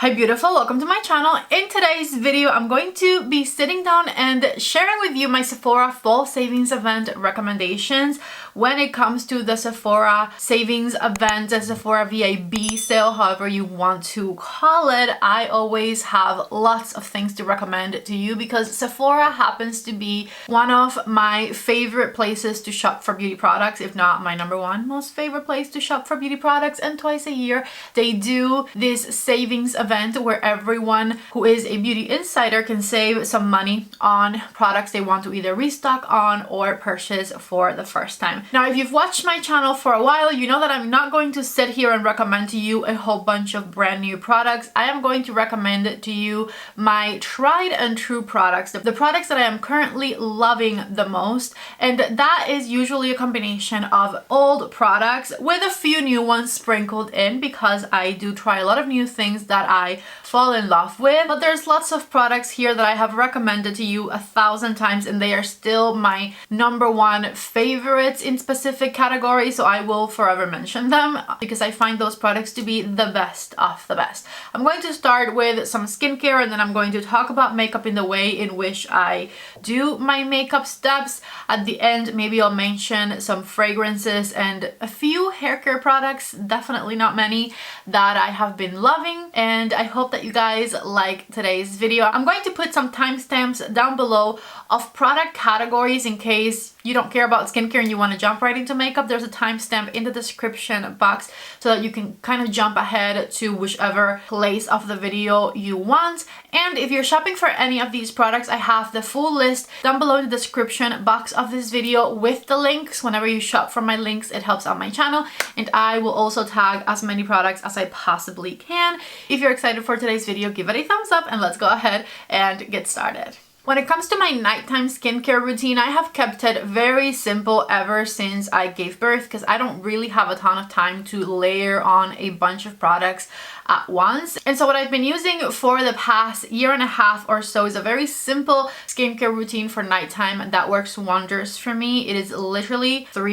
Hi beautiful, welcome to my channel. In today's video, I'm going to be sitting down and sharing with you my Sephora fall savings event recommendations when it comes to the Sephora savings event, the Sephora VIB sale, however you want to call it. I always have lots of things to recommend to you because Sephora happens to be one of my favorite places to shop for beauty products, if not my number one most favorite place to shop for beauty products. And twice a year, they do this savings event where everyone who is a beauty insider can save some money on products they want to either restock on or purchase for the first time. Now, if you've watched my channel for a while, you know that I'm not going to sit here and recommend to you a whole bunch of brand new products. I am going to recommend to you my tried and true products, the products that I am currently loving the most, and that is usually a combination of old products with a few new ones sprinkled in because I do try a lot of new things that I fall in love with. But there's lots of products here that I have recommended to you 1,000 times and they are still my number one favorites in specific categories, so I will forever mention them because I find those products to be the best of the best. I'm going to start with some skincare and then I'm going to talk about makeup in the way in which I do my makeup steps. At the end, maybe I'll mention some fragrances and a few hair care products, definitely not many, that I have been loving, and I hope that you guys like today's video. I'm going to put some timestamps down below of product categories in case you don't care about skincare and you want to jump right into makeup. There's a timestamp in the description box so that you can kind of jump ahead to whichever place of the video you want. And if you're shopping for any of these products, I have the full list down below in the description box of this video with the links. Whenever you shop from my links, it helps out my channel, and I will also tag as many products as I possibly can. If you're excited for today's video, give it a thumbs up and let's go ahead and get started. When it comes to my nighttime skincare routine, I have kept it very simple ever since I gave birth because I don't really have a ton of time to layer on a bunch of products at once. And so what I've been using for the past year and a half or so is a very simple skincare routine for nighttime that works wonders for me. It is literally 4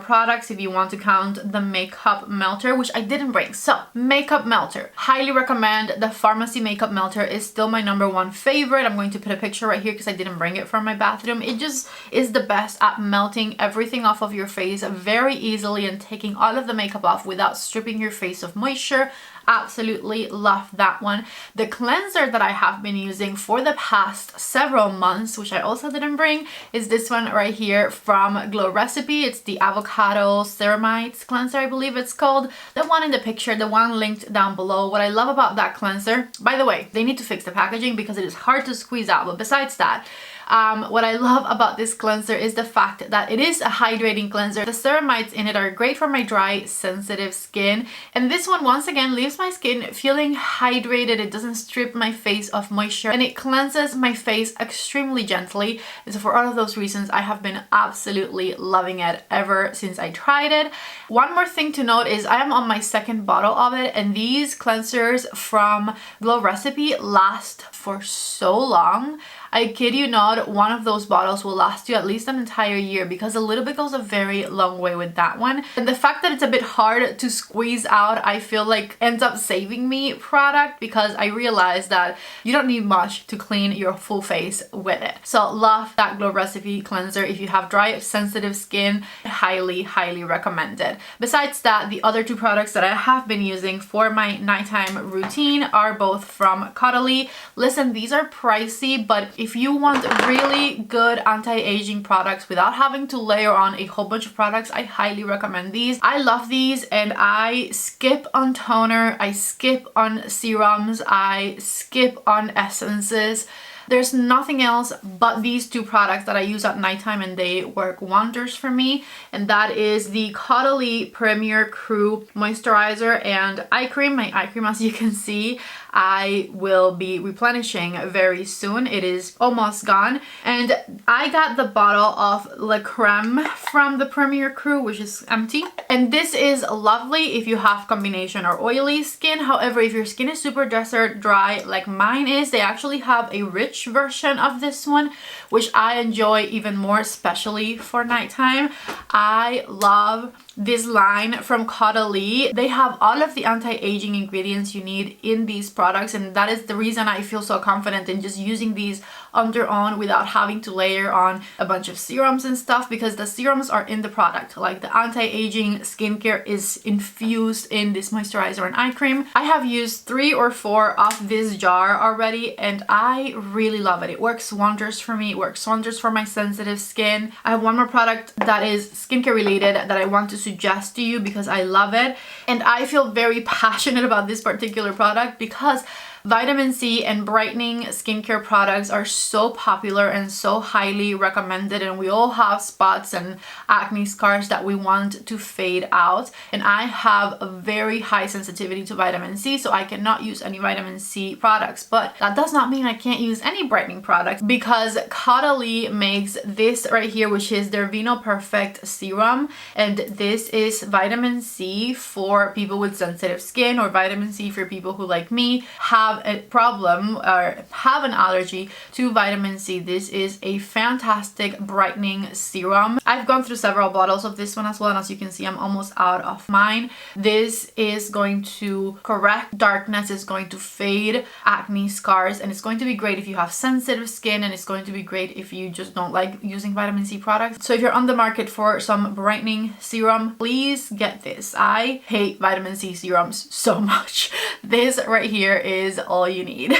products if you want to count the makeup melter, which I didn't bring. So makeup melter, highly recommend. The pharmacy makeup melter is still my number one favorite. I'm going to put a picture right here because I didn't bring it from my bathroom. It just is the best at melting everything off of your face very easily and taking all of the makeup off without stripping your face of moisture. Absolutely love that one. The cleanser that I have been using for the past several months, which I also didn't bring, is this one right here from Glow Recipe. It's the avocado ceramides cleanser, I believe it's called. The one in the picture, the one linked down below. What I love about that cleanser, by the way, they need to fix the packaging because it is hard to squeeze out, but besides that, what I love about this cleanser is the fact that it is a hydrating cleanser. The ceramides in it are great for my dry, sensitive skin. And this one, once again, leaves my skin feeling hydrated. It doesn't strip my face of moisture and it cleanses my face extremely gently. And so for all of those reasons, I have been absolutely loving it ever since I tried it. One more thing to note is I am on my second bottle of it, and these cleansers from Glow Recipe last for so long. I kid you not, one of those bottles will last you at least an entire year because a little bit goes a very long way with that one. And the fact that it's a bit hard to squeeze out, I feel like ends up saving me product because I realized that you don't need much to clean your full face with it. So love that Glow Recipe cleanser. If you have dry, sensitive skin, highly, highly recommend it. Besides that, the other 2 products that I have been using for my nighttime routine are both from Caudalie. Listen, these are pricey, but if you want really good anti-aging products without having to layer on a whole bunch of products, I highly recommend these. I love these and I skip on toner, I skip on serums, I skip on essences. There's nothing else but these 2 products that I use at nighttime and they work wonders for me. And that is the Caudalie Premier Crew Moisturizer and Eye Cream. My eye cream, as you can see, I will be replenishing very soon. It is almost gone. And I got the bottle of La Creme from the Premier Crew, which is empty. And this is lovely if you have combination or oily skin. However, if your skin is super dry like mine is, they actually have a rich version of this one, which I enjoy even more, especially for nighttime. I love this line from Caudalie. They have all of the anti-aging ingredients you need in these products, and that is the reason I feel so confident in just using these on their own without having to layer on a bunch of serums and stuff, because the serums are in the product. Like the anti-aging skincare is infused in this moisturizer and eye cream. I have used 3 or 4 of this jar already, and I really love it. It works wonders for me. It works wonders for my sensitive skin. I have one more product that is skincare related that I want to suggest to you because I love it, and I feel very passionate about this particular product because vitamin C and brightening skincare products are so popular and so highly recommended, and we all have spots and acne scars that we want to fade out. And I have a very high sensitivity to vitamin C, so I cannot use any vitamin C products. But that does not mean I can't use any brightening products, because Caudalie makes this right here, which is their Vino Perfect Serum, and this is vitamin C for people with sensitive skin, or vitamin C for people who, like me, have a problem or have an allergy to vitamin C. This is a fantastic brightening serum. I've gone through several bottles of this one as well, and as you can see, I'm almost out of mine. This is going to correct darkness, it's going to fade acne scars, and it's going to be great if you have sensitive skin, and it's going to be great if you just don't like using vitamin C products. So if you're on the market for some brightening serum, please get this. I hate vitamin C serums so much. This right here is all you need.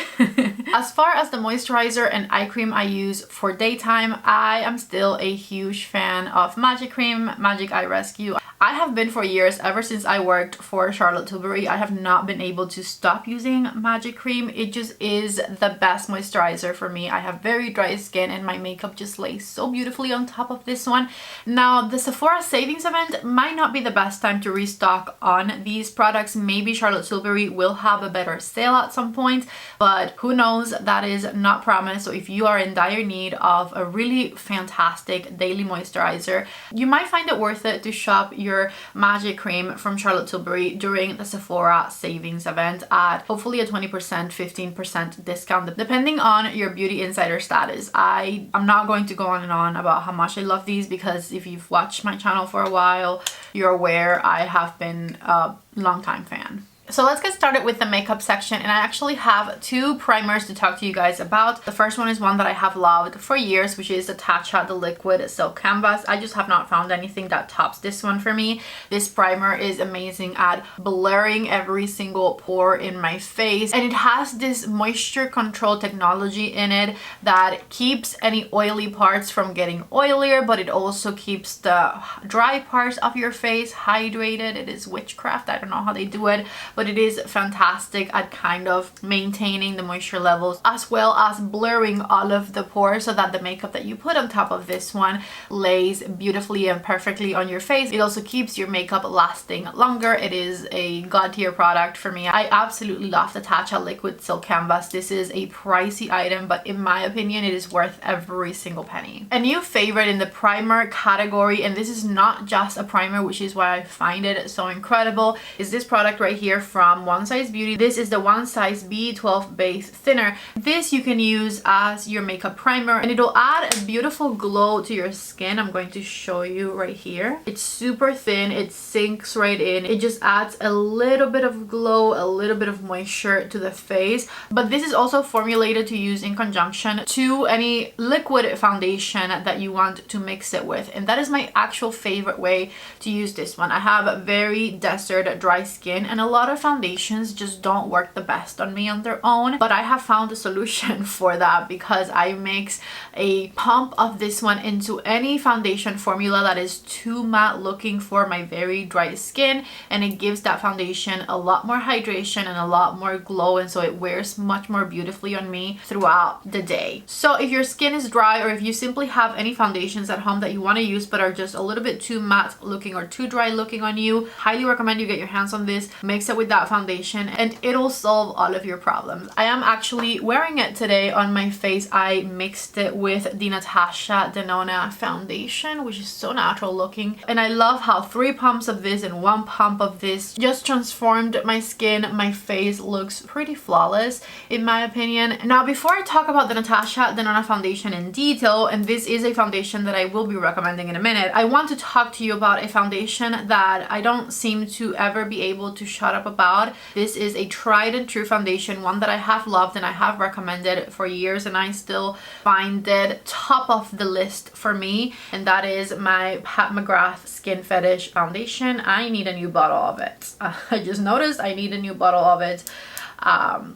As far as the moisturizer and eye cream I use for daytime, I am still a huge fan of Magic Cream, Magic Eye Rescue. I have been for years, ever since I worked for Charlotte Tilbury. I have not been able to stop using Magic Cream. It just is the best moisturizer for me. I have very dry skin, and my makeup just lays so beautifully on top of this one. Now, the Sephora savings event might not be the best time to restock on these products. Maybe Charlotte Tilbury will have a better sale at some point, but who knows? That is not promised. So if you are in dire need of a really fantastic daily moisturizer, you might find it worth it to shop your Magic Cream from Charlotte Tilbury during the Sephora savings event at hopefully a 20%, 15% discount, depending on your Beauty Insider status. I'm not going to go on and on about how much I love these, because if you've watched my channel for a while, you're aware I have been a longtime fan. So let's get started with the makeup section, and I actually have 2 primers to talk to you guys about. The first one is one that I have loved for years, which is the Tatcha, the Liquid Silk Canvas. I just have not found anything that tops this one for me. This primer is amazing at blurring every single pore in my face, and it has this moisture control technology in it that keeps any oily parts from getting oilier, but it also keeps the dry parts of your face hydrated. It is witchcraft. I don't know how they do it, but it is fantastic at kind of maintaining the moisture levels as well as blurring all of the pores, so that the makeup that you put on top of this one lays beautifully and perfectly on your face. It also keeps your makeup lasting longer. It is a god tier product for me. I absolutely love the Tatcha Liquid Silk Canvas. This is a pricey item, but in my opinion, it is worth every single penny. A new favorite in the primer category, and this is not just a primer, which is why I find it so incredible, is this product right here from One Size Beauty. This is the One Size B12 Base Thinner. This you can use as your makeup primer, and it'll add a beautiful glow to your skin. I'm going to show you right here. It's super thin, it sinks right in. It just adds a little bit of glow, a little bit of moisture to the face. But this is also formulated to use in conjunction to any liquid foundation that you want to mix it with, and that is my actual favorite way to use this one. I have very desert dry skin, and a lot of foundations just don't work the best on me on their own, but I have found a solution for that, because I mix a pump of this one into any foundation formula that is too matte looking for my very dry skin, and it gives that foundation a lot more hydration and a lot more glow, and so it wears much more beautifully on me throughout the day. So if your skin is dry, or if you simply have any foundations at home that you want to use but are just a little bit too matte looking or too dry looking on you, highly recommend you get your hands on this, mix it with with that foundation and it'll solve all of your problems. I am actually wearing it today on my face. I mixed it with the Natasha Denona foundation, which is so natural looking, and I love how 3 pumps of this and 1 pump of this just transformed my skin. My face looks pretty flawless in my opinion. Now before I talk about the Natasha Denona foundation in detail, and this is a foundation that I will be recommending in a minute, I want to talk to you about a foundation that I don't seem to ever be able to shut up about. This is a tried and true foundation, one that I have loved and I have recommended for years, and I still find it top of the list for me, and that is my Pat McGrath Skin Fetish foundation. I need a new bottle of it. I just noticed I need a new bottle of it.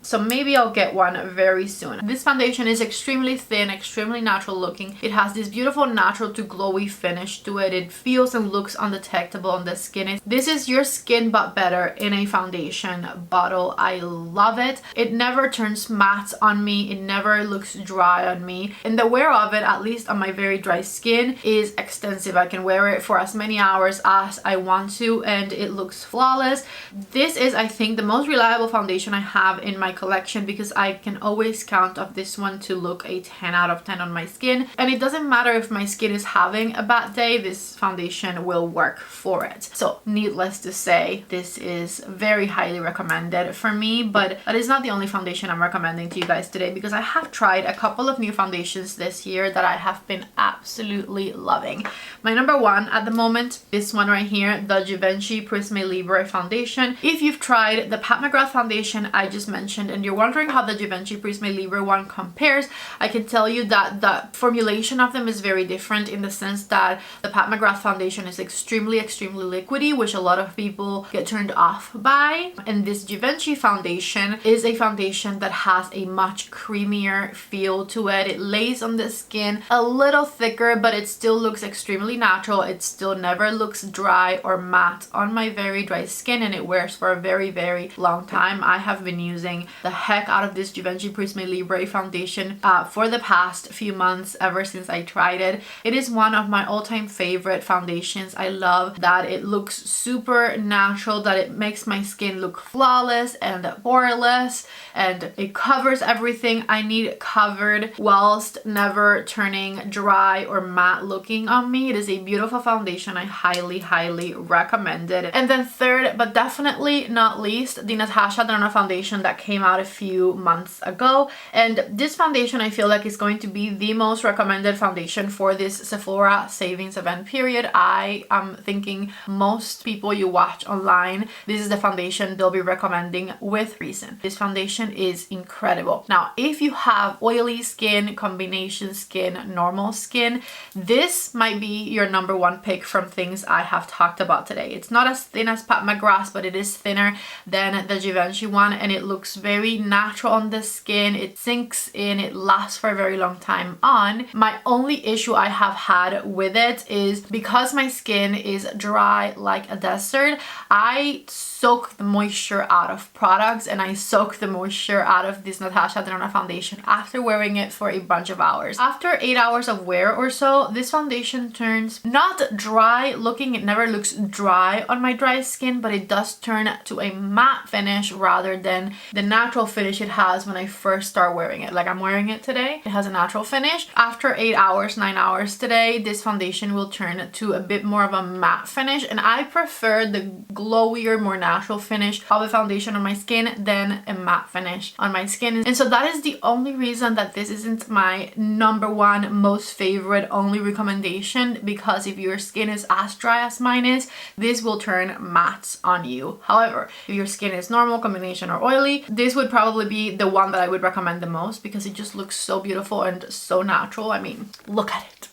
So maybe I'll get one very soon. This foundation is extremely thin, extremely natural looking. It has this beautiful natural to glowy finish to it. It feels and looks undetectable on the skin. This is your skin but better in a foundation bottle. I love it. It never turns matte on me. It never looks dry on me. And the wear of it, at least on my very dry skin, is extensive. I can wear it for as many hours as I want to and it looks flawless. This is, I think, the most reliable foundation I have in my collection because I can always count on this one to look a 10 out of 10 on my skin, and it doesn't matter if my skin is having a bad day, this foundation will work for it. So needless to say, this is very highly recommended for me, but that is not the only foundation I'm recommending to you guys today because I have tried a couple of new foundations this year that I have been absolutely loving. My number one at the moment, this one right here, the Givenchy Prisme Libre foundation. If you've tried the Pat McGrath foundation I just mentioned and you're wondering how the Givenchy Prisme Libre one compares, I can tell you that the formulation of them is very different in the sense that the Pat McGrath foundation is extremely liquidy, which a lot of people get turned off by, and this Givenchy foundation is a foundation that has a much creamier feel to it. It lays on the skin a little thicker, but it still looks extremely natural. It still never looks dry or matte on my very dry skin, and it wears for a very long time. I have been using the heck out of this Givenchy Prisme Libre foundation for the past few months, ever since I tried it. It is one of my all-time favorite foundations. I love that it looks super natural, that it makes my skin look flawless and poreless, and it covers everything I need covered whilst never turning dry or matte looking on me. It is a beautiful foundation. I highly recommend it. And then third, but definitely not least, the Natasha Denona foundation that came out a few months ago, and this foundation I feel like is going to be the most recommended foundation for this Sephora savings event period. I am thinking most people you watch online, this is the foundation they'll be recommending with reason. This foundation is incredible. Now if you have oily skin, combination skin, normal skin, this might be your number one pick from things I have talked about today. It's not as thin as Pat McGrath, but it is thinner than the Givenchy one, and it looks very natural on the skin. It sinks in, it lasts for a very long time on. My only issue I have had with it is because my skin is dry like a desert, I soak the moisture out of products, and I soak the moisture out of this Natasha Denona foundation after wearing it for a bunch of hours. After 8 hours of wear or so, this foundation turns not dry looking. It never looks dry on my dry skin, but it does turn to a matte finish rather than the natural finish it has when I first start wearing it. Like I'm wearing it today, it has a natural finish. After 8 hours, 9 hours today, this foundation will turn to a bit more of a matte finish, and I prefer the glowier, more natural finish of a foundation on my skin than a matte finish on my skin. And so that is the only reason that this isn't my number one most favorite only recommendation, because if your skin is as dry as mine is, this will turn matte on you. However, if your skin is normal, combination, or oily, this would probably be the one that I would recommend the most because it just looks so beautiful and so natural. I mean, look at it.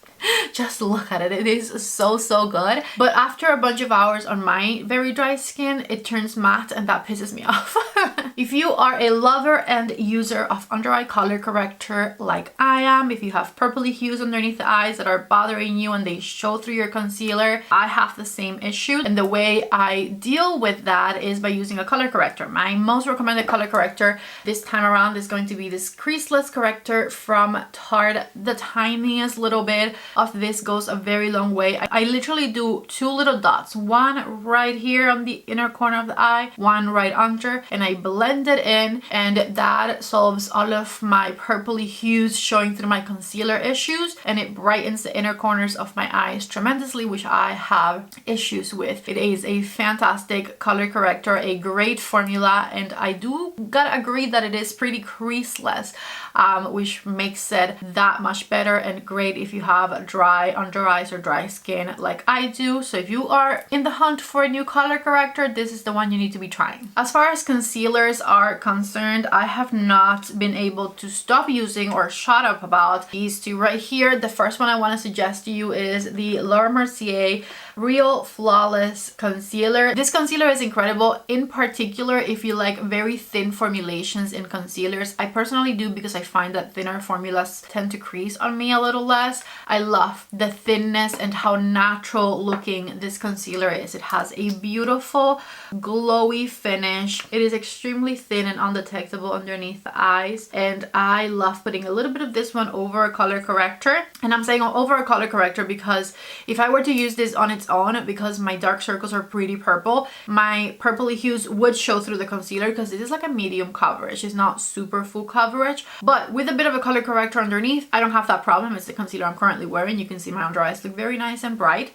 Just look at it. It is so good. But after a bunch of hours on my very dry skin, it turns matte, and that pisses me off. If you are a lover and user of under eye color corrector like I am, if you have purpley hues underneath the eyes that are bothering you and they show through your concealer, I have the same issue. And the way I deal with that is by using a color corrector. My most recommended color corrector this time around is going to be this creaseless corrector from Tarte, the tiniest little bit. of this goes a very long way. I literally do 2 little dots, one right here on the inner corner of the eye, one right under, and I blend it in, and that solves all of my purpley hues showing through my concealer issues, and it brightens the inner corners of my eyes tremendously, which I have issues with. It is a fantastic color corrector, a great formula, and I do gotta agree that it is pretty creaseless, which makes it that much better and great if you have dry under eyes or dry skin like I do. So if you are in the hunt for a new color corrector, this is the one you need to be trying. As far as concealers are concerned, I have not been able to stop using or shut up about these two right here. The first one I want to suggest to you is the Laura Mercier Real Flawless Concealer. This concealer is incredible, in particular if you like very thin formulations in concealers. I personally do, because I find that thinner formulas tend to crease on me a little less. I love the thinness and how natural looking this concealer is. It has a beautiful glowy finish. It is extremely thin and undetectable underneath the eyes, and I love putting a little bit of this one over a color corrector. And I'm saying over a color corrector because if I were to use this on its own, because my dark circles are pretty purple, my purpley hues would show through the concealer, because it is like a medium coverage. It's not super full coverage, but with a bit of a color corrector underneath, I don't have that problem. It's the concealer I'm currently wearing. You can see my under eyes look very nice and bright.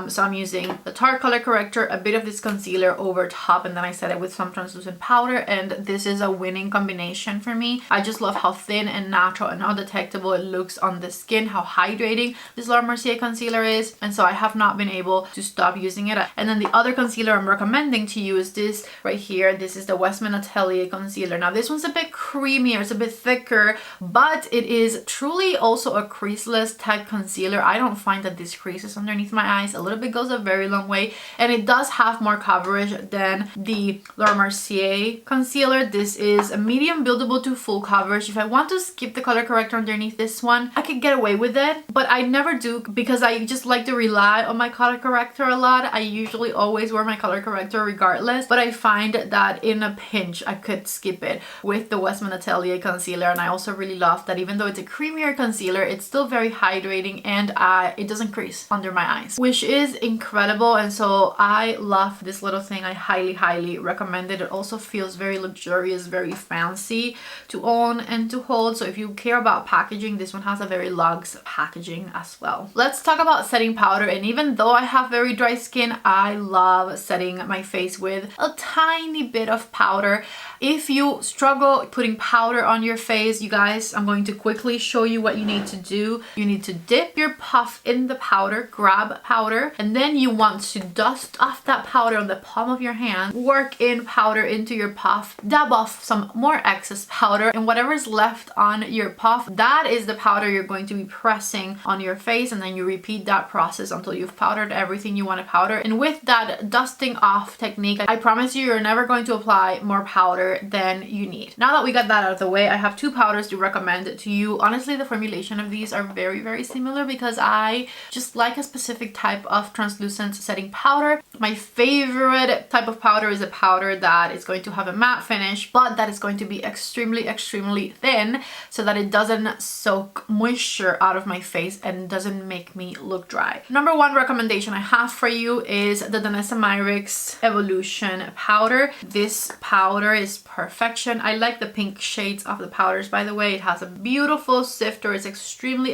So I'm using the Tarte color corrector, a bit of this concealer over top, and then I set it with some translucent powder, and this is a winning combination for me. I just love how thin and natural and undetectable it looks on the skin, how hydrating this Laura Mercier concealer is, and so I have not been able to stop using it. And then the other concealer I'm recommending to you is this right here. This is the Westman Atelier concealer. Now this one's a bit creamier, it's a bit thicker, but it is truly also a creaseless type concealer. I don't find that this creases underneath my eyes. A little bit goes a very long way, and it does have more coverage than the Laura Mercier concealer. This is a medium buildable to full coverage. If I want to skip the color corrector underneath this one, I could get away with it, but I never do, because I just like to rely on my color corrector a lot. I usually always wear my color corrector regardless, but I find that in a pinch I could skip it with the Westman Atelier concealer. And I also really love that even though it's a creamier concealer, it's still very hydrating, and it doesn't crease under my eyes, which is incredible. And so I love this little thing. I highly recommend it. It also feels very luxurious, very fancy to own and to hold. So if you care about packaging, this one has a very luxe packaging as well. Let's talk about setting powder. And even though I have very dry skin, I love setting my face with a tiny bit of powder. If you struggle putting powder on your face, you guys, I'm going to quickly show you what you need to do. You need to dip your puff in the powder, grab powder, and then you want to dust off that powder on the palm of your hand, work in powder into your puff, dab off some more excess powder, and whatever is left on your puff, that is the powder you're going to be pressing on your face. And then you repeat that process until you've powdered everything you want to powder. And with that dusting off technique, I promise you're never going to apply more powder than you need. Now that we got that out of the way, I have 2 powders to recommend to you. Honestly, the formulation of these are very similar, because I just like a specific type of translucent setting powder. My favorite type of powder is a powder that is going to have a matte finish, but that is going to be extremely thin, so that it doesn't soak moisture out of my face and doesn't make me look dry. Number 1 recommendation I have for you is the Danessa Myricks Evolution powder. This powder is perfection. I like the pink shades of the powders, by the way. It has a beautiful sifter. It's extremely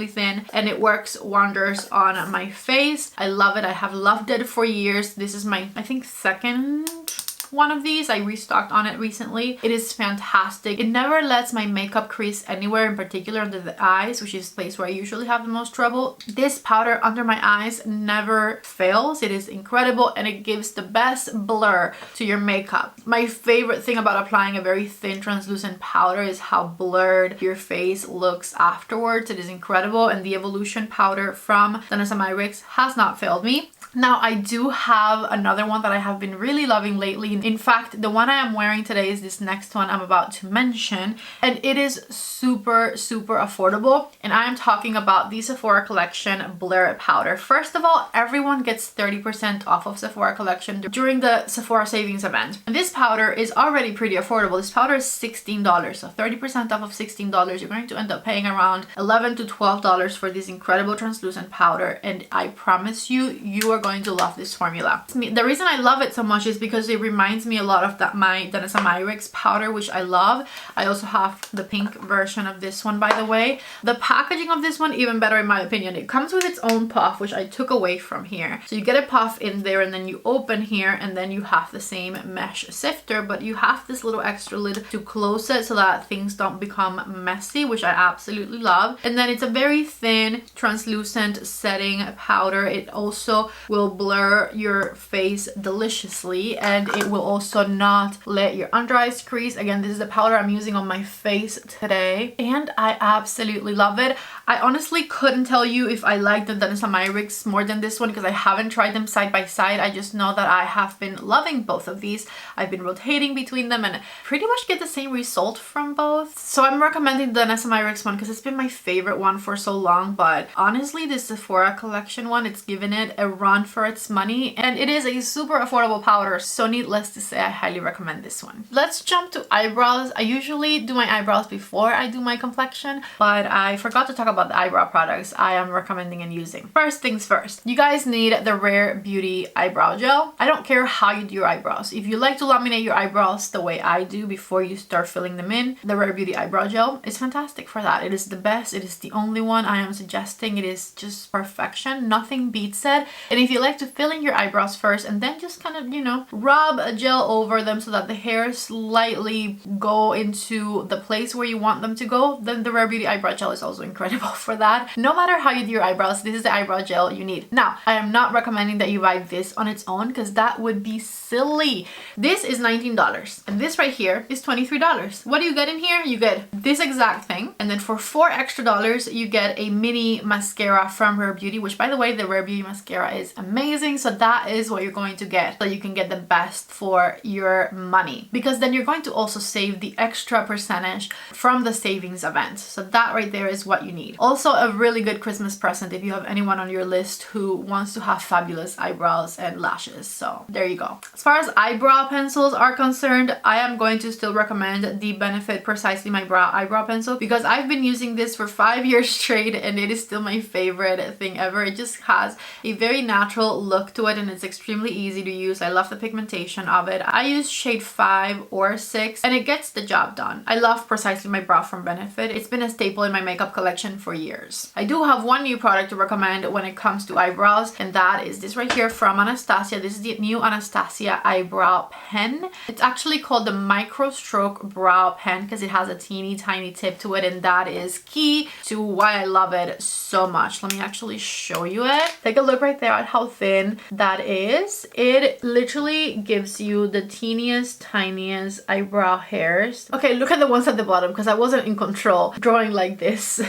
thin, and it works wonders on my face. I love it. I have loved it for years. This is my, I think, second one of these. I restocked on it recently. It is fantastic. It never lets my makeup crease anywhere, in particular under the eyes, which is the place where I usually have the most trouble. This powder under my eyes never fails. It is incredible, and it gives the best blur to your makeup. My favorite thing about applying a very thin translucent powder is how blurred your face looks afterwards. It is incredible, and the Evolution powder from Danessa Myricks has not failed me. Now I do have another one that I have been really loving lately. amazing. In fact, the one I am wearing today is this next one I'm about to mention, and it is super affordable. And I am talking about the Sephora collection Blur It powder. First of all, everyone gets 30% off of Sephora collection during the Sephora savings event. And this powder is already pretty affordable. This powder is $16, so 30% off of $16. You're going to end up paying around $11 to $12 for this incredible translucent powder, and I promise you, you are going to love this formula. The reason I love it so much is because it reminds me a lot of my Dennis Amirix powder, which I love. I also have the pink version of this one, by the way. The packaging of this one, even better in my opinion. It comes with its own puff, which I took away from here. So you get a puff in there, and then you open here, and then you have the same mesh sifter, but you have this little extra lid to close it so that things don't become messy, which I absolutely love. And then it's a very thin, translucent setting powder. It also will blur your face deliciously, and it will also not let your under eyes crease. Again, this is the powder I'm using on my face today, and I absolutely love it. I honestly couldn't tell you if I like the Dennis Amirix more than this one because I haven't tried them side by side. I just know that I have been loving both of these. I've been rotating between them and pretty much get the same result from both. So I'm recommending the Dennis Amirix one because it's been my favorite one for so long, but honestly, this Sephora collection one, it's given it a run for its money, and it is a super affordable powder, so needless to say, I highly recommend this one. Let's jump to eyebrows. I usually do my eyebrows before I do my complexion, but I forgot to talk about the eyebrow products I am recommending and using. First things first, you guys need the Rare Beauty eyebrow gel. I don't care how you do your eyebrows. If you like to laminate your eyebrows the way I do before you start filling them in, the Rare Beauty eyebrow gel is fantastic for that. It is the best. It is the only one I am suggesting. It is just perfection. Nothing beats it. And if you like to fill in your eyebrows first and then just kind of, you know, rub a gel over them so that the hairs slightly go into the place where you want them to go, then the Rare Beauty eyebrow gel is also incredible for that. No matter how you do your eyebrows, this is the eyebrow gel you need. Now, I am not recommending that you buy this on its own because that would be silly. This is $19 and this right here is $23. What do you get in here? You get this exact thing, and then for $4 extra you get a mini mascara from Rare Beauty, which by the way, the Rare Beauty mascara is amazing. So that is what you're going to get, so you can get the best for your money, because then you're going to also save the extra percentage from the savings event. So that right there is what you need. Also a really good Christmas present if you have anyone on your list who wants to have fabulous eyebrows and lashes. So there you go. As far as eyebrow pencils are concerned, I am going to still recommend the Benefit Precisely My Brow eyebrow pencil because I've been using this for 5 years straight and it is still my favorite thing ever. It just has a very natural look to it and it's extremely easy to use. I love the pigmentation of it. I use shade 5 or 6 and it gets the job done. I love Precisely My Brow from Benefit. It's been a staple in my makeup collection for years. I do have one new product to recommend when it comes to eyebrows, and that is this right here from Anastasia. This is the new Anastasia eyebrow pen. It's actually called the Micro Stroke Brow Pen because it has a teeny tiny tip to it, and that is key to why I love it so much. Let me actually show you it. Take a look right there at how thin that is. It literally gives you the teeniest, tiniest eyebrow hairs. Okay, look at the ones at the bottom because I wasn't in control drawing like this.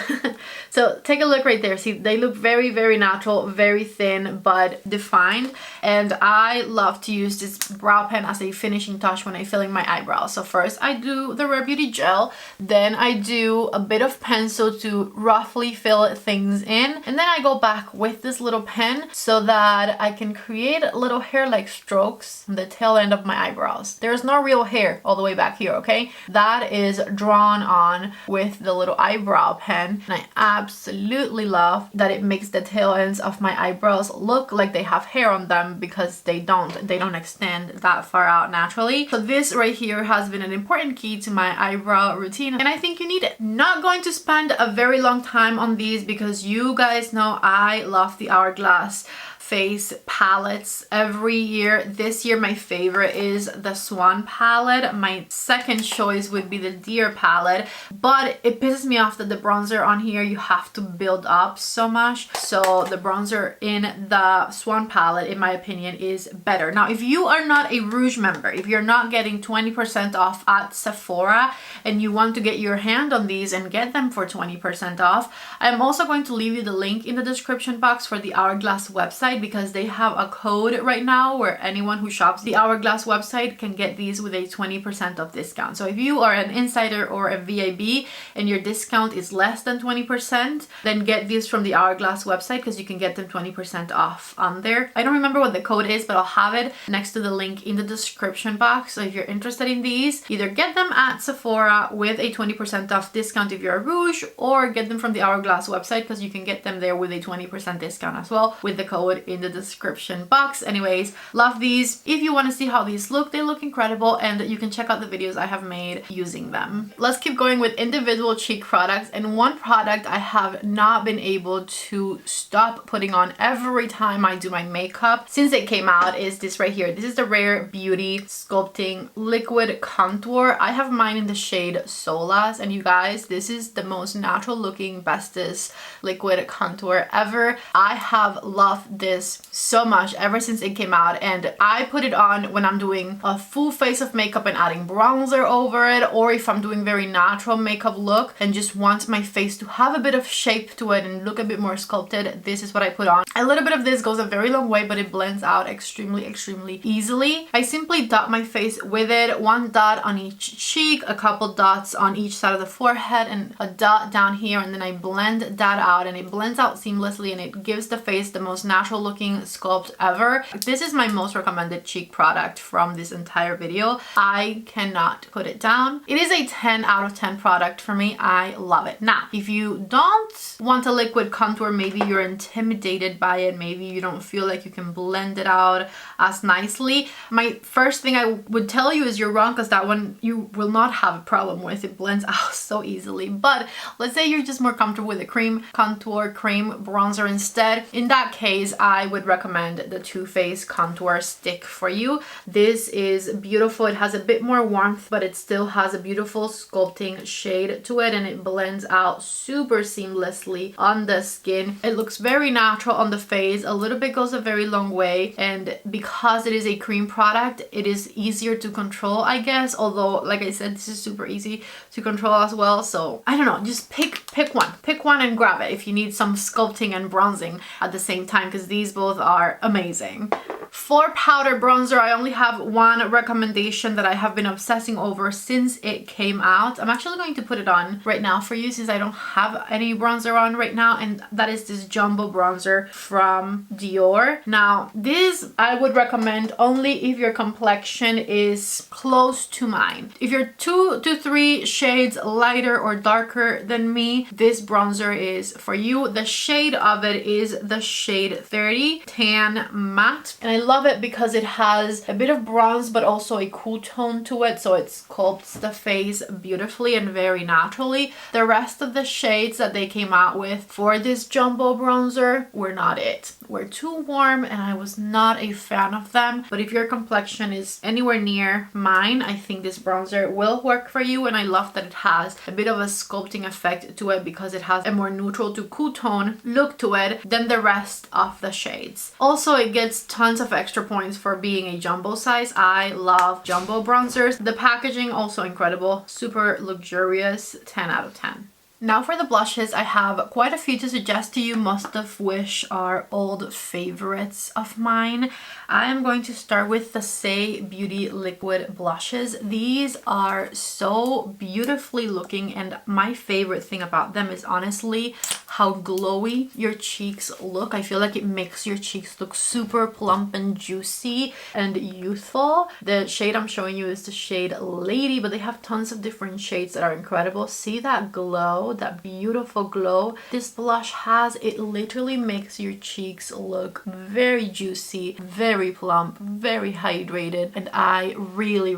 So take a look right there. See, they look very, very natural, very thin, but defined. And I love to use this brow pen as a finishing touch when I'm filling my eyebrows. So first I do the Rare Beauty gel, then I do a bit of pencil to roughly fill things in, and then I go back with this little pen so that I can create little hair-like strokes on the tail end of my eyebrows. There's no real hair all the way back here, okay? That is drawn on with the little eyebrow pen, and I absolutely love that it makes the tail ends of my eyebrows look like they have hair on them because they don't extend that far out naturally. So this right here has been an important key to my eyebrow routine, and I think you need it. Not going to spend a very long time on these because you guys know I love the Hourglass face palettes every year. This year my favorite is the Swan palette. My second choice would be the Deer palette, but it pisses me off that the bronzer on here you have to build up so much. So the bronzer in the Swan palette, in my opinion, is better. Now if you are not a Rouge member, if you're not getting 20% off at Sephora and you want to get your hand on these and get them for 20% off, I'm also going to leave you the link in the description box for the Hourglass website because they have a code right now where anyone who shops the Hourglass Hourglass website can get these with a 20% off discount. So if you are an insider or a VIB and your discount is less than 20%, then get these from the Hourglass website because you can get them 20% off on there. I don't remember what the code is, but I'll have it next to the link in the description box. So if you're interested in these, either get them at Sephora with a 20% off discount if you're a Rouge, or get them from the Hourglass website because you can get them there with a 20% discount as well with the code in the description box. Anyways, love these. If you want to see how these look, they look incredible, and you can check out the videos I have made using them. Let's keep going with individual cheek products, and one product I have not been able to stop putting on every time I do my makeup since it came out is this right here. This is the Rare Beauty Sculpting Liquid Contour. I have mine in the shade Solas, and you guys, this is the most natural looking, bestest liquid contour ever. I have loved this so much ever since it came out, and I put it on when I'm doing a full face of makeup and adding bronzer over it, or if I'm doing very natural makeup look and just want my face to have a bit of shape to it and look a bit more sculpted, this is what I put on. A little bit of this goes a very long way, but it blends out extremely easily. I simply dot my face with it, one dot on each cheek, a couple dots on each side of the forehead, and a dot down here, and then I blend that out, and it blends out seamlessly, and it gives the face the most natural looking sculpt ever. This is my most recommended cheek product from this entire video. I cannot put it down. It is a 10 out of 10 product for me. I love it. Now, if you don't want a liquid contour, maybe you're intimidated by it, maybe you don't feel like you can blend it out as nicely, my first thing I would tell you is you're wrong, because that one you will not have a problem with. It blends out so easily. But let's say you're just more comfortable with a cream contour, cream bronzer instead. In that case, I would recommend the Too Faced Contour Stick for you. This is beautiful. It has a bit more warmth, but it still has a beautiful sculpting shade to it, and it blends out super seamlessly on the skin. It looks very natural on the face. A little bit goes a very long way, and because it is a cream product, it is easier to control, I guess, although like I said, this is super easy to control as well. So I don't know, just pick one and grab it if you need some sculpting and bronzing at the same time, because these both are amazing. For powder bronzer, I only have one recommendation that I have been obsessing over since it came out. I'm actually going to put it on right now for you since I don't have any bronzer on right now, and that is this Jumbo Bronzer from Dior. Now, this I would recommend only if your complexion is close to mine. If you're 2 to 3 shades lighter or darker than me, this bronzer is for you. The shade of it is the shade 30 Tan Matte, and I love it because it has a bit of bronze but also a cool tone to it, so it sculpts the face beautifully and very naturally. The rest of the shades that they came out with for this Jumbo Bronzer were not it. Were too warm, and I was not a fan of them. But if your complexion is anywhere near mine, I think this bronzer will work for you, and I love that it has a bit of a sculpting effect to it because it has a more neutral to cool tone look to it than the rest of the shades. Also, it gets tons of extra points for being a jumbo size. I love jumbo bronzers. The packaging also incredible, super luxurious, 10 out of 10. Now for the blushes, I have quite a few to suggest to you, most of which are old favorites of mine. I am going to start with the Say Beauty Liquid Blushes. These are so beautifully looking, and my favorite thing about them is honestly how glowy your cheeks look. I feel like it makes your cheeks look super plump and juicy and youthful. The shade I'm showing you is the shade Lady, but they have tons of different shades that are incredible. See that glow? That beautiful glow this blush has. It literally makes your cheeks look very juicy, very plump, very hydrated, and I really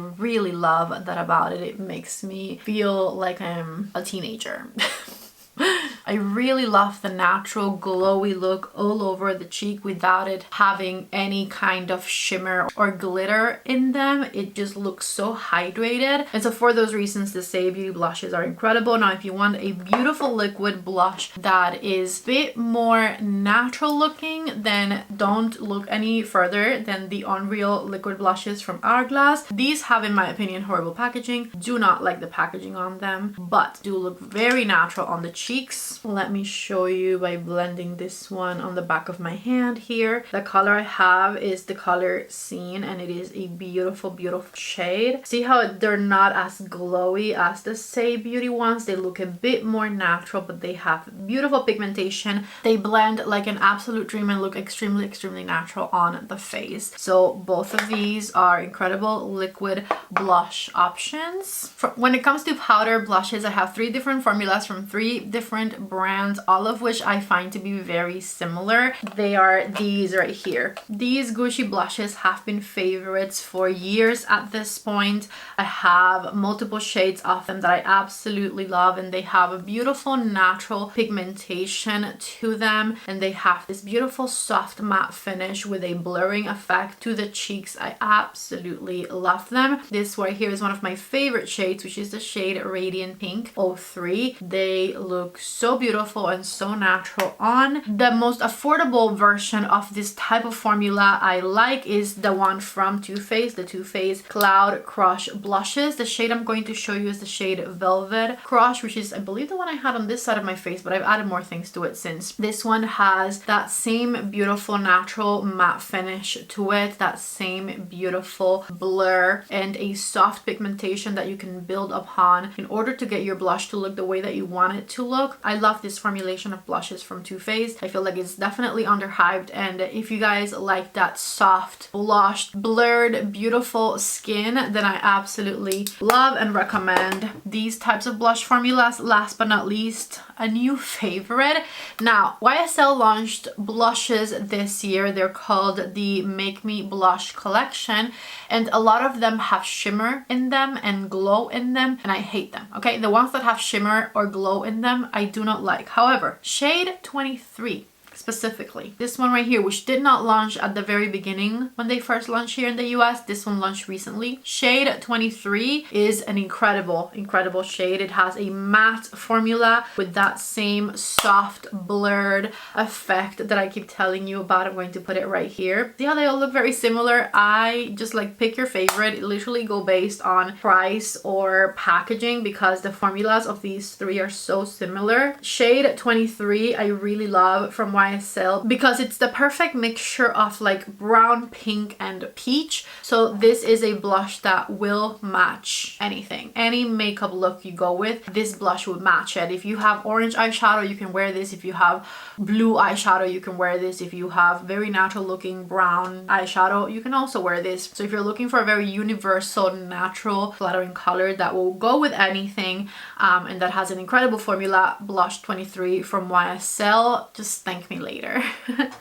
love that about it. It makes me feel like I'm a teenager. I really love the natural glowy look all over the cheek without it having any kind of shimmer or glitter in them. It just looks so hydrated, and so for those reasons the Say Beauty blushes are incredible. Now if you want a beautiful liquid blush that is a bit more natural looking, then don't look any further than the Unreal liquid blushes from Hourglass. These have, in my opinion, horrible packaging. Do not like the packaging on them, but do look very natural on the cheeks. looks. Let me show you by blending this one on the back of my hand here. The color I have is the color Scene, and it is a beautiful, beautiful shade. See how they're not as glowy as the Say Beauty ones? They look a bit more natural, but they have beautiful pigmentation. They blend like an absolute dream and look extremely, extremely natural on the face. So both of these are incredible liquid blush options. When it comes to powder blushes, I have 3 different formulas from 3 different brands, all of which I find to be very similar. They are these right here. These Gucci blushes have been favorites for years at this point. I have multiple shades of them that I absolutely love, and they have a beautiful natural pigmentation to them, and they have this beautiful soft matte finish with a blurring effect to the cheeks. I absolutely love them. This right here is one of my favorite shades, which is the shade Radiant Pink 03. They look so beautiful and so natural on. The most affordable version of this type of formula I like is the one from Too Faced, the Too Faced Cloud Crush blushes. The shade I'm going to show you is the shade Velvet Crush, which is I believe the one I had on this side of my face, but I've added more things to it since. This one has that same beautiful natural matte finish to it, that same beautiful blur and a soft pigmentation that you can build upon in order to get your blush to look the way that you want it to look. I love this formulation of blushes from Too Faced. I feel like it's definitely underhyped, and if you guys like that soft, blushed, blurred, beautiful skin, then I absolutely love and recommend these types of blush formulas. Last but not least, a new favorite. Now, YSL launched blushes this year. They're called the Make Me Blush collection, and a lot of them have shimmer in them and glow in them, and I hate them, okay? The ones that have shimmer or glow in them, I do not like. However, shade 23 specifically, this one right here, which did not launch at the very beginning when they first launched here in the US, this one launched recently. Shade 23 is an incredible shade. It has a matte formula with that same soft blurred effect that I keep telling you about. I'm going to put it right here. See how they all look very similar? I just like pick your favorite. Literally go based on price or packaging because the formulas of these 3 are so similar. Shade 23 I really love from YSL because it's the perfect mixture of like brown, pink, and peach. So this is a blush that will match anything. Any makeup look you go with, this blush would match it. If you have orange eyeshadow, you can wear this. If you have blue eyeshadow, you can wear this. If you have very natural looking brown eyeshadow, you can also wear this. So if you're looking for a very universal, natural, flattering color that will go with anything and that has an incredible formula, Blush 23 from YSL, just thank me later.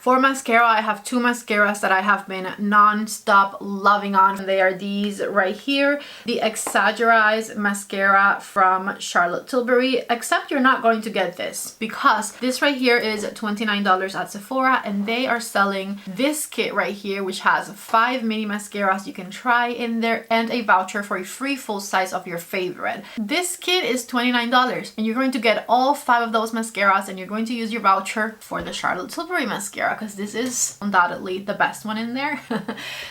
For mascara, I have 2 mascaras that I have been non-stop loving on. They are these right here, the Exaggerize mascara from Charlotte Tilbury, except you're not going to get this because this right here is $29 at Sephora, and they are selling this kit right here, which has 5 mini mascaras you can try in there and a voucher for a free full size of your favorite. This kit is $29 and you're going to get all 5 of those mascaras, and you're going to use your voucher for the Charlotte Tilbury mascara because this is undoubtedly the best one in there.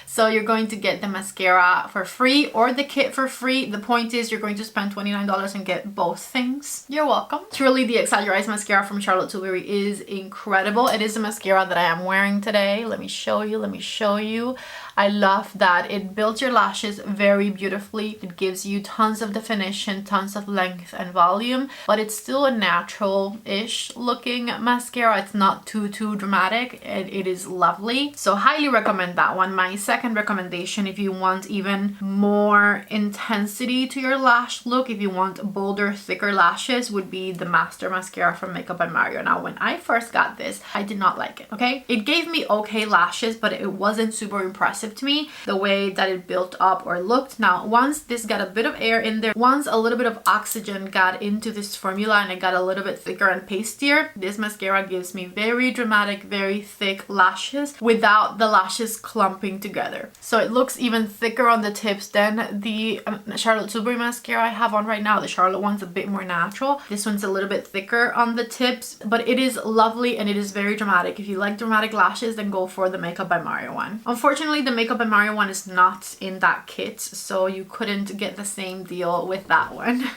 So you're going to get the mascara for free or the kit for free. The point is you're going to spend $29 and get both things. You're welcome. Truly, the Exaggerize mascara from Charlotte Tilbury is incredible. It is a mascara that I am wearing today. Let me show you. I love that it builds your lashes very beautifully. It gives you tons of definition, tons of length and volume, but it's still a natural-ish looking mascara. It's not too dramatic. It is lovely. So highly recommend that one. My second recommendation, if you want even more intensity to your lash look, if you want bolder, thicker lashes, would be the Master Mascara from Makeup by Mario. Now, when I first got this, I did not like it, okay? It gave me okay lashes, but it wasn't super impressive to me the way that it built up or looked. Now, once this got a bit of air in there, once a little bit of oxygen got into this formula and it got a little bit thicker and pastier, this mascara gives me very dramatic, very thick lashes without the lashes clumping together. So it looks even thicker on the tips than the Charlotte Tilbury mascara I have on right now. The Charlotte one's a bit more natural. This one's a little bit thicker on the tips, but it is lovely and it is very dramatic. If you like dramatic lashes, then go for the Makeup by Mario one. Unfortunately, the the Makeup by Mario one is not in that kit, so you couldn't get the same deal with that one.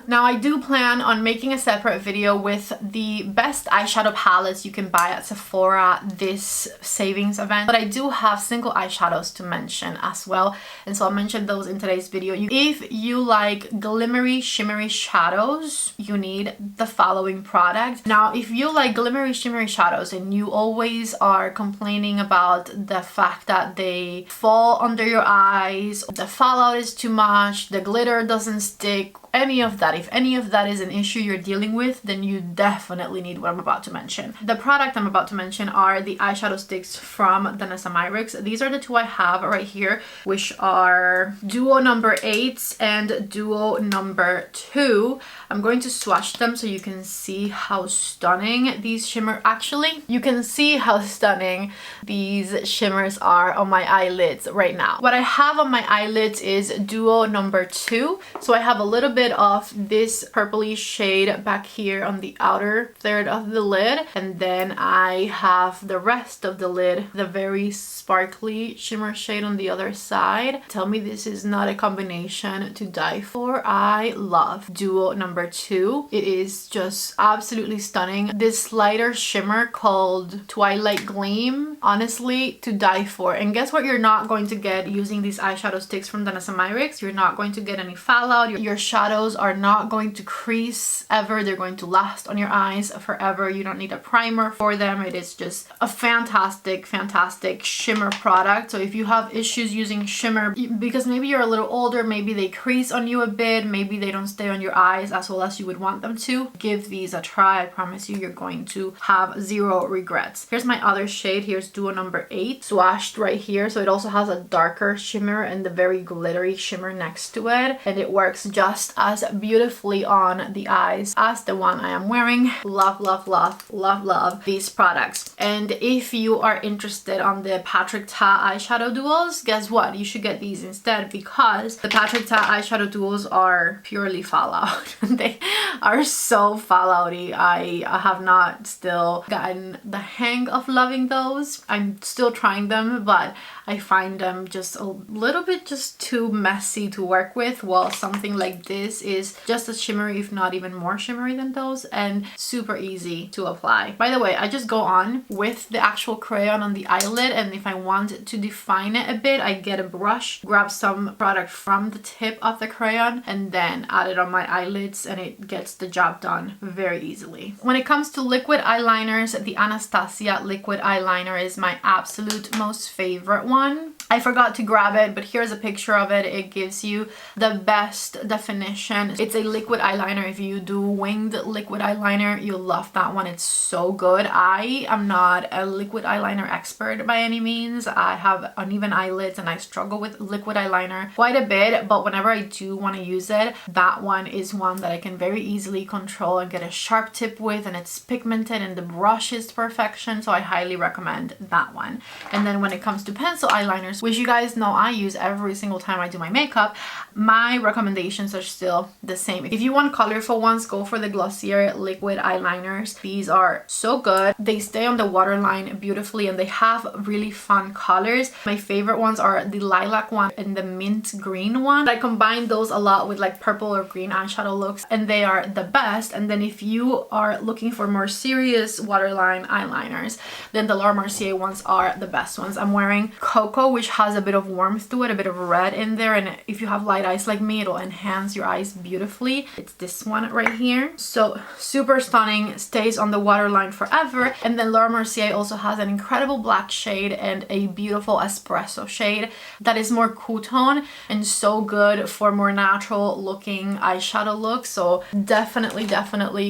Now I do plan on making a separate video with the best eyeshadow palettes you can buy at Sephora this savings event, but I do have single eyeshadows to mention as well, and so I'll mention those in today's video. If you like glimmery shimmery shadows, you need the following product. Now if you like glimmery shimmery shadows and you always are complaining about the fact that they fall under your eyes, the fallout is too much, the glitter doesn't stick, any of that, if any of that is an issue you're dealing with, then you definitely need what I'm about to mention. The product I'm about to mention are the eyeshadow sticks from Danessa Myricks. These are the two I have right here, which are Duo number 8 and Duo number 2. I'm going to swatch them so you can see how stunning these shimmer, actually, you can see how stunning these shimmers are on my eyelids right now. What I have on my eyelids is Duo number 2. So I have a little bit of this purpley shade back here on the outer third of the lid, and then I have the rest of the lid, the very sparkly shimmer shade on the other side. Tell me this is not a combination to die for. I love Duo number 2. It is just absolutely stunning. This lighter shimmer called Twilight Gleam, honestly to die for. And guess what you're not going to get using these eyeshadow sticks from Danessa Myricks? You're not going to get any fallout. Your shadows are not going to crease ever. They're going to last on your eyes forever. You don't need a primer for them. It is just a fantastic shimmer product. So if you have issues using shimmer because maybe you're a little older, maybe they crease on you a bit, maybe they don't stay on your eyes as well as you would want them to, give these a try. I promise you, you're going to have zero regrets. Here's my other shade. Here's Duo number 8 swatched right here. So it also has a darker shimmer and the very glittery shimmer next to it, and it works just as beautifully on the eyes as the one I am wearing. Love, love, love, love, love these products. And if you are interested on the Patrick Ta eyeshadow duos, guess what? You should get these instead, because the Patrick Ta eyeshadow duos are purely fallout. They are so fallouty. I have not still gotten the hang of loving those. I'm still trying them, but I find them just a little bit just too messy to work with, while something like this is just as shimmery, if not even more shimmery than those, and super easy to apply. By the way, I just go on with the actual crayon on the eyelid, and if I want to define it a bit, I get a brush, grab some product from the tip of the crayon, and then add it on my eyelids, and it gets the job done very easily. When it comes to liquid eyeliners, the Anastasia liquid eyeliner is my absolute most favorite one. I forgot to grab it, but here's a picture of it. It gives you the best definition. It's a liquid eyeliner. If you do winged liquid eyeliner, you'll love that one. It's so good. I am not a liquid eyeliner expert by any means. I have uneven eyelids and I struggle with liquid eyeliner quite a bit, but whenever I do want to use it, that one is one that I can very easily control and get a sharp tip with, and it's pigmented and the brush is perfection, so I highly recommend that one. And then when it comes to pencil eyeliners, which you guys know I use every single time I do my makeup, my recommendations are still the same. If you want colorful ones, go for the Glossier liquid eyeliners. These are so good. They stay on the waterline beautifully and they have really fun colors. My favorite ones are the lilac one and the mint green one. I combine those a lot with like purple or green eyeshadow looks, and they are the best. And then if you are looking for more serious waterline eyeliners, then the Laura Mercier ones are the best ones. I'm wearing Cocoa, which has a bit of warmth to it, a bit of red in there, and if you have light eyes like me, it'll enhance your eyes beautifully. It's this one right here. So super stunning, stays on the waterline forever. And then Laura Mercier also has an incredible black shade and a beautiful espresso shade that is more cool tone and so good for more natural looking eyeshadow looks. So definitely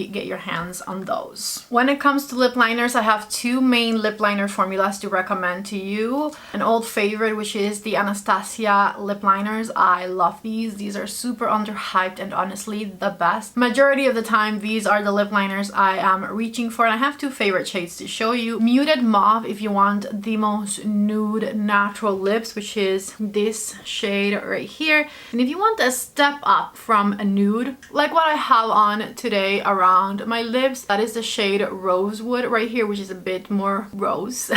get your hands on those. When it comes to lip liners, I have two main lip liner formulas to recommend to you. An old favorite, which is the Anastasia lip liners. I love these. These are super underhyped and honestly the best. Majority of the time, these are the lip liners I am reaching for. And I have two favorite shades to show you. Muted Mauve if you want the most nude natural lips, which is this shade right here. And if you want a step up from a nude, like what I have on today around my lips. That is the shade Rosewood right here, which is a bit more rose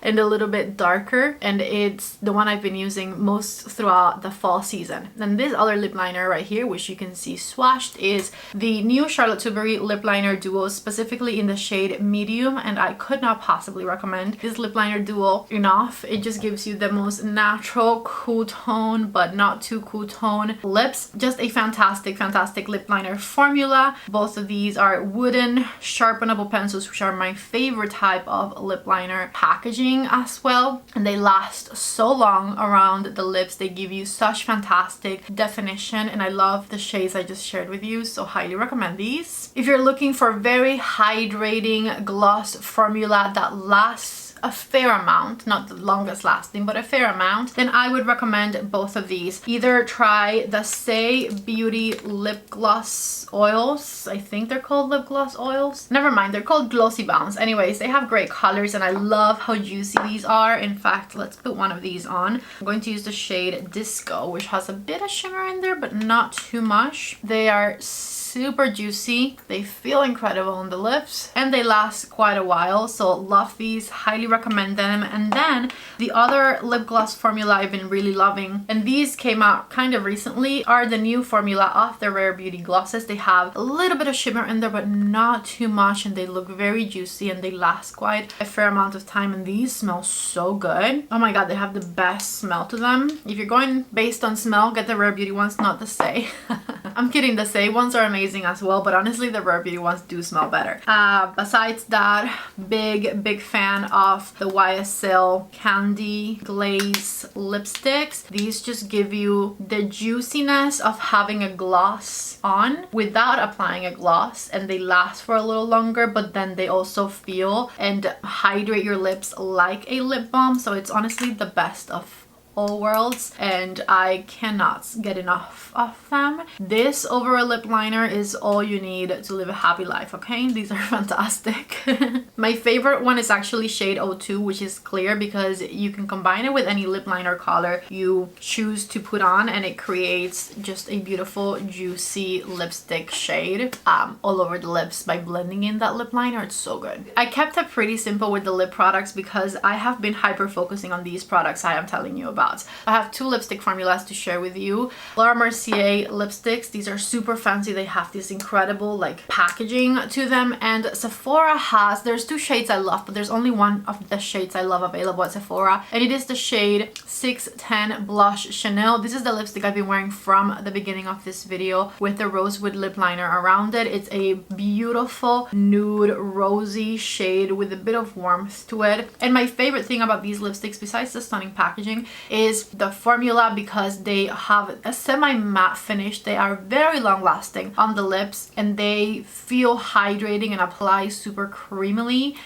and a little bit darker, and it's the one I've been using most throughout the fall season. And this other lip liner right here, which you can see swatched, is the new Charlotte Tilbury lip liner duo, specifically in the shade medium, and I could not possibly recommend this lip liner duo enough. It just gives you the most natural cool tone but not too cool tone lips. Just a fantastic lip liner formula. Both of these are wooden sharpenable pencils, which are my favorite type of lip liner packaging as well, and they last so long around the lips. They give you such fantastic definition, and I love the shades I just shared with you, so highly recommend these. If you're looking for very hydrating gloss formula that lasts a fair amount, not the longest lasting, but a fair amount, then I would recommend both of these. Either try the Say Beauty lip gloss oils. I think they're called lip gloss oils. Never mind, they're called Glossy Bounce. Anyways, they have great colors and I love how juicy these are. In fact, let's put one of these on. I'm going to use the shade Disco, which has a bit of shimmer in there, but not too much. They are super juicy, they feel incredible on the lips, and they last quite a while, so love these, highly recommend them. And then the other lip gloss formula I've been really loving, and these came out kind of recently, are the new formula of the Rare Beauty glosses. They have a little bit of shimmer in there, but not too much, and they look very juicy and they last quite a fair amount of time, and these smell so good. Oh my god, they have the best smell to them. If you're going based on smell, get the Rare Beauty ones, not the Say. I'm kidding, the Say ones are amazing as well, but honestly the Rare Beauty ones do smell better. Besides that, big fan of the YSL Candy Glaze lipsticks. These just give you the juiciness of having a gloss on without applying a gloss, and they last for a little longer, but then they also feel and hydrate your lips like a lip balm. So it's honestly the best of all worlds, and I cannot get enough of them. This over a lip liner is all you need to live a happy life, okay? These are fantastic. My favorite one is actually shade 02, which is clear, because you can combine it with any lip liner color you choose to put on, and it creates just a beautiful juicy lipstick shade all over the lips by blending in that lip liner. It's so good. I kept it pretty simple with the lip products because I have been hyper focusing on these products I am telling you about. I have two lipstick formulas to share with you. Laura Mercier lipsticks. These are super fancy. They have this incredible like packaging to them, and Sephora has, there's two shades I love, but there's only one of the shades I love available at Sephora, and it is the shade 610 Blush Chanel. This is the lipstick I've been wearing from the beginning of this video with the Rosewood lip liner around it. It's a beautiful nude rosy shade with a bit of warmth to it, and my favorite thing about these lipsticks, besides the stunning packaging, is the formula, because they have a semi-matte finish. They are very long lasting on the lips, and they feel hydrating and apply super creamily.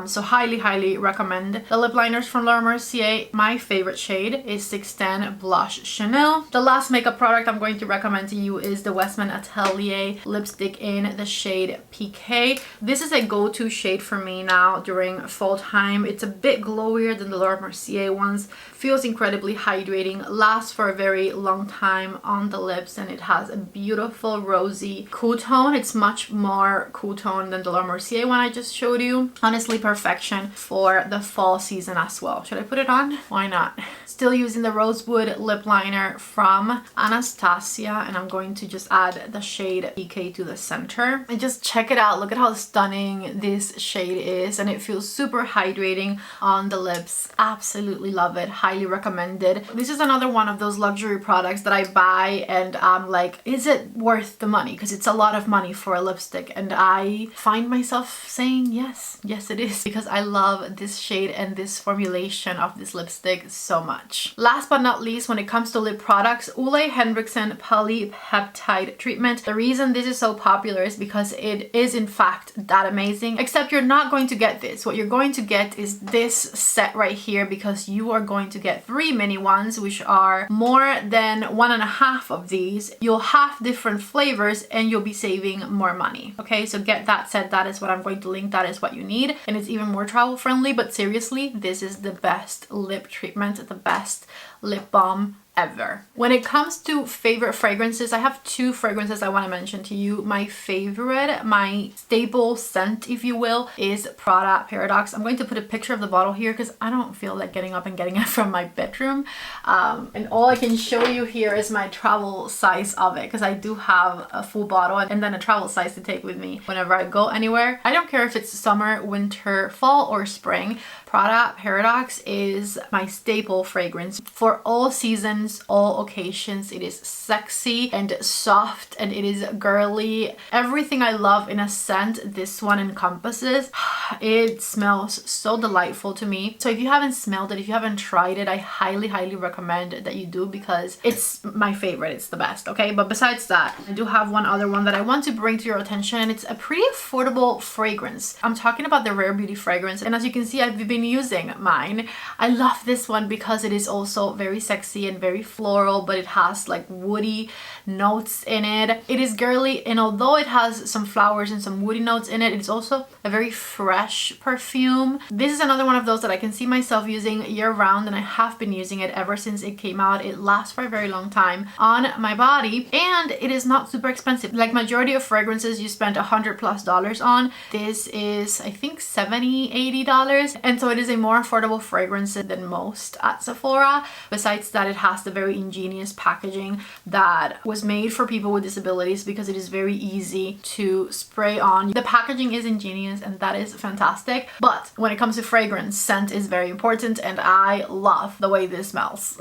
So highly recommend the lip liners from Laura Mercier. My favorite shade is 610 Blush Chanel. The last makeup product I'm going to recommend to you is the Westman Atelier lipstick in the shade PK. This is a go-to shade for me now during fall time. It's a bit glowier than the Laura Mercier ones, feels incredibly hydrating, lasts for a very long time on the lips, and it has a beautiful rosy cool tone. It's much more cool tone than the Laura Mercier one I just showed you. Honestly, perfection for the fall season as well. Should I put it on? Why not? Still using the Rosewood lip liner from Anastasia, and I'm going to just add the shade PK to the center. And just check it out. Look at how stunning this shade is, and it feels super hydrating on the lips. Absolutely love it. Highly recommended. This is another one of those luxury products that I buy and I'm like, is it worth the money? Because it's a lot of money for a lipstick, and I find myself saying yes it is, because I love this shade and this formulation of this lipstick so much. Last but not least, when it comes to lip products, Ole Henriksen Polypeptide Treatment. The reason this is so popular is because it is in fact that amazing, except you're not going to get this. What you're going to get is this set right here, because you are going to get 3 mini ones, which are more than 1.5 of these. You'll have different flavors and you'll be saving more money. Okay, so get that set. That is what I'm going to link. That is what you need, and it's even more travel friendly. But seriously, this is the best lip treatment, the best lip balm ever. When it comes to favorite fragrances, I have two fragrances I want to mention to you. My favorite, my staple scent, if you will, is Prada Paradox. I'm going to put a picture of the bottle here because I don't feel like getting up and getting it from my bedroom. And all I can show you here is my travel size of it, because I do have a full bottle and then a travel size to take with me whenever I go anywhere. I don't care if it's summer, winter, fall, or spring. Prada Paradox is my staple fragrance for all seasons, all occasions. It is sexy and soft and it is girly. Everything I love in a scent, this one encompasses. It smells so delightful to me. So if you haven't smelled it, if you haven't tried it, I highly, highly recommend that you do, because it's my favorite. It's the best, okay? But besides that, I do have one other one that I want to bring to your attention, and it's a pretty affordable fragrance. I'm talking about the Rare Beauty fragrance, and as you can see, I've been using mine. I love this one because it is also very sexy and very floral, but it has like woody notes in it. It is girly, and although it has some flowers and some woody notes in it, it's also a very fresh perfume. This is another one of those that I can see myself using year round, and I have been using it ever since it came out. It lasts for a very long time on my body, and it is not super expensive. Like majority of fragrances you spend $100+ on, this is I think $70-$80, and so it is a more affordable fragrance than most at Sephora. Besides that, it has the very ingenious packaging that was made for people with disabilities, because it is very easy to spray on. The packaging is ingenious, and that is fantastic. But when it comes to fragrance, scent is very important, and I love the way this smells.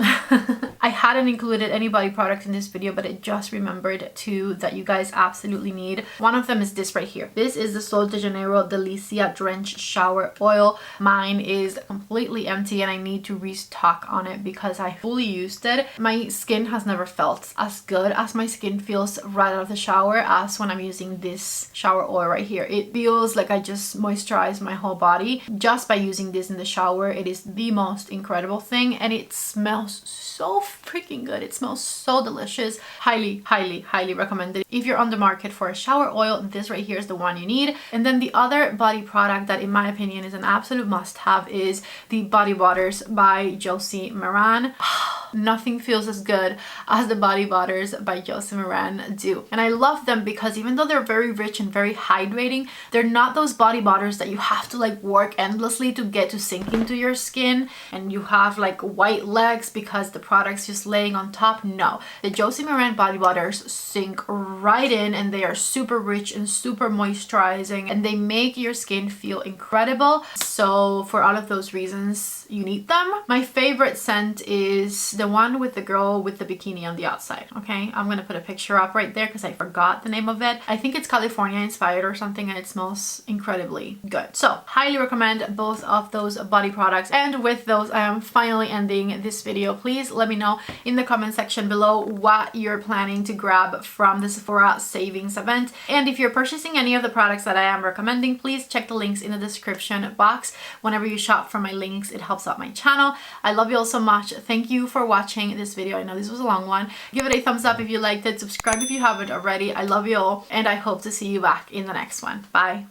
I hadn't included any body products in this video, but I just remembered two that you guys absolutely need. One of them is this right here. This is the Sol de Janeiro Delicia Drenched Shower Oil. Mine is completely empty and I need to restock on it because I fully used it. My skin has never felt as good as my skin feels right out of the shower as when I'm using this shower oil right here. It feels like I just moisturized my whole body just by using this in the shower. It is the most incredible thing, and it smells so freaking good. It smells so delicious. Highly, highly, highly recommended. If you're on the market for a shower oil, this right here is the one you need. And then the other body product that in my opinion is an absolute must-have is the Body Butters by Josie Maran. Nothing feels as good as the Body Butters by Josie Maran do. And I love them because even though they're very rich and very hydrating, they're not those body butters that you have to like work endlessly to get to sink into your skin and you have like white legs because the product's just laying on top. No, the Josie Maran body butters sink right in, and they are super rich and super moisturizing, and they make your skin feel incredible. So for all of those reasons, you need them. My favorite scent is the one with the girl with the bikini on the outside. Okay, I'm gonna put a picture up right there because I forgot the name of it. I think it's California inspired or something, and it smells incredibly good. So highly recommend both of those body products. And with those, I am finally ending this video. Please let me know in the comment section below what you're planning to grab from the Sephora savings event. And if you're purchasing any of the products that I am recommending, please check the links in the description box. Whenever you shop from my links, it helps out my channel. I love you all so much. Thank you for watching this video. I know this was a long one. Give it a thumbs up if you liked it. Subscribe if you haven't already. I love you all, and I hope to see you back in the next one. Bye.